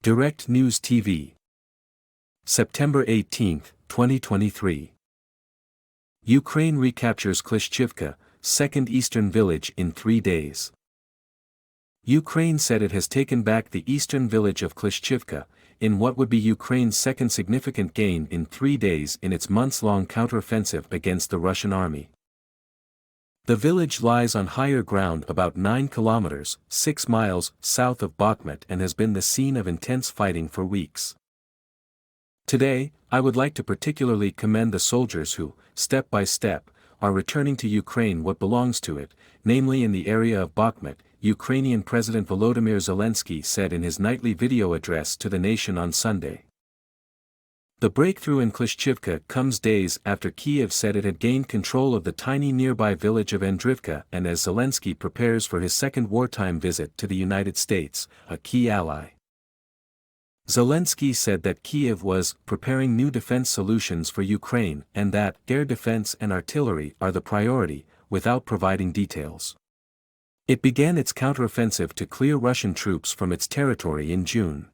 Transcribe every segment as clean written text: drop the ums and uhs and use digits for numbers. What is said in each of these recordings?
Direct News TV. September 18, 2023. Ukraine recaptures Klishchiivka, second eastern village in 3 days. Ukraine said it has taken back the eastern village of Klishchiivka, in what would be Ukraine's second significant gain in 3 days in its months-long counteroffensive against the Russian army. The village lies on higher ground about 9 kilometers, 6 miles, south of Bakhmut and has been the scene of intense fighting for weeks. Today, I would like to particularly commend the soldiers who, step by step, are returning to Ukraine what belongs to it, namely in the area of Bakhmut, Ukrainian President Volodymyr Zelensky said in his nightly video address to the nation on Sunday. The breakthrough in Klishchiivka comes days after Kyiv said it had gained control of the tiny nearby village of Andrivka and as Zelensky prepares for his second wartime visit to the United States, a key ally. Zelensky said that Kyiv was preparing new defense solutions for Ukraine and that air defense and artillery are the priority, without providing details. It began its counteroffensive to clear Russian troops from its territory in June.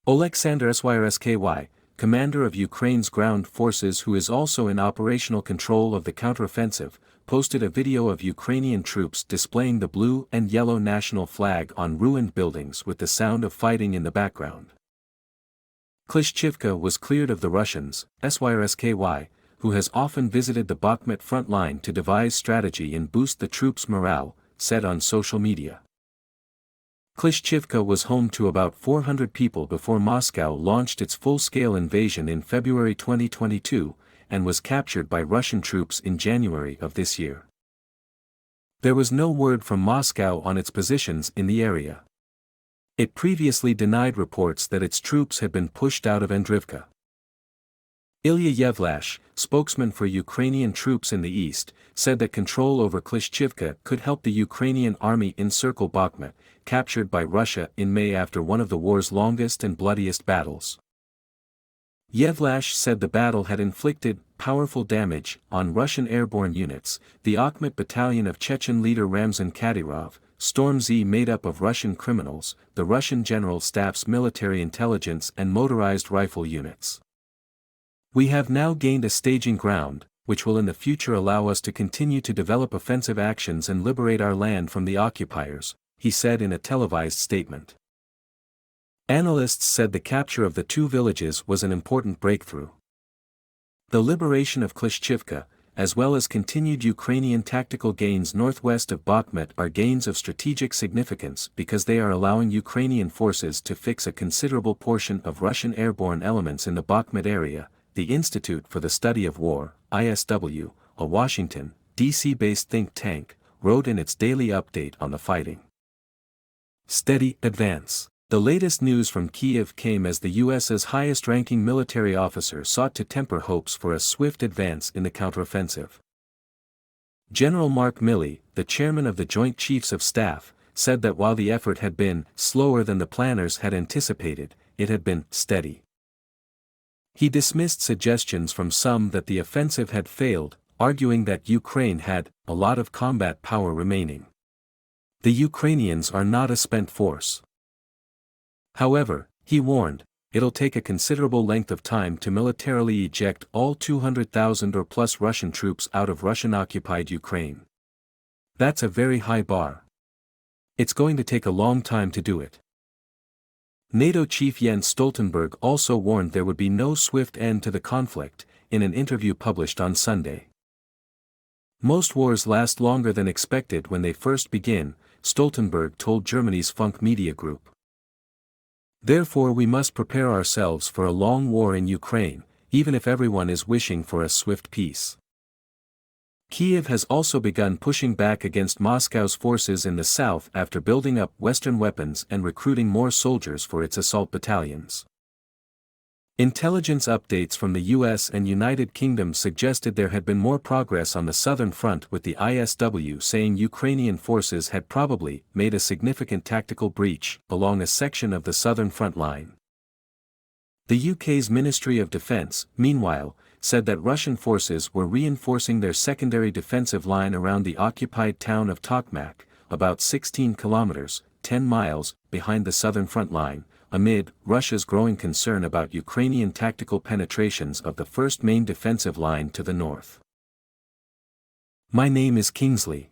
Oleksandr Syrsky, commander of Ukraine's ground forces who is also in operational control of the counteroffensive, posted a video of Ukrainian troops displaying the blue and yellow national flag on ruined buildings with the sound of fighting in the background. Klishchiivka was cleared of the Russians, Syrsky, who has often visited the Bakhmut front line to devise strategy and boost the troops' morale, said on social media. Klishchiivka was home to about 400 people before Moscow launched its full-scale invasion in February 2022, and was captured by Russian troops in January of this year. There was no word from Moscow on its positions in the area. It previously denied reports that its troops had been pushed out of Andrivka. Ilya Yevlash, spokesman for Ukrainian troops in the east, said that control over Klishchiivka could help the Ukrainian army encircle Bakhmut, captured by Russia in May after one of the war's longest and bloodiest battles. Yevlash said the battle had inflicted powerful damage on Russian airborne units. The Akhmat battalion of Chechen leader Ramzan Kadyrov, Storm Z made up of Russian criminals, the Russian General Staff's military intelligence and motorized rifle units. We have now gained a staging ground, which will in the future allow us to continue to develop offensive actions and liberate our land from the occupiers, he said in a televised statement. Analysts said the capture of the two villages was an important breakthrough. The liberation of Klishchiivka, as well as continued Ukrainian tactical gains northwest of Bakhmut are gains of strategic significance because they are allowing Ukrainian forces to fix a considerable portion of Russian airborne elements in the Bakhmut area, the Institute for the Study of War, ISW, a Washington, D.C.-based think tank, wrote in its daily update on the fighting. Steady advance. The latest news from Kyiv came as the U.S.'s highest-ranking military officer sought to temper hopes for a swift advance in the counteroffensive. General Mark Milley, the chairman of the Joint Chiefs of Staff, said that while the effort had been slower than the planners had anticipated, it had been steady. He dismissed suggestions from some that the offensive had failed, arguing that Ukraine had a lot of combat power remaining. The Ukrainians are not a spent force. However, he warned, it'll take a considerable length of time to militarily eject all 200,000 or plus Russian troops out of Russian-occupied Ukraine. That's a very high bar. It's going to take a long time to do it. NATO chief Jens Stoltenberg also warned there would be no swift end to the conflict, in an interview published on Sunday. Most wars last longer than expected when they first begin, Stoltenberg told Germany's Funk media group. Therefore we must prepare ourselves for a long war in Ukraine, even if everyone is wishing for a swift peace. Kyiv has also begun pushing back against Moscow's forces in the south after building up Western weapons and recruiting more soldiers for its assault battalions. Intelligence updates from the US and United Kingdom suggested there had been more progress on the southern front, with the ISW saying Ukrainian forces had probably made a significant tactical breach along a section of the southern front line. The UK's Ministry of Defence, meanwhile, said that Russian forces were reinforcing their secondary defensive line around the occupied town of Tokmak, about 16 kilometers, 10 miles, behind the southern front line, amid Russia's growing concern about Ukrainian tactical penetrations of the first main defensive line to the north. My name is Kingsley.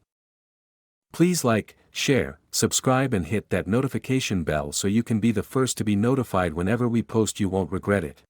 Please like, share, subscribe and hit that notification bell so you can be the first to be notified whenever we post. You won't regret it.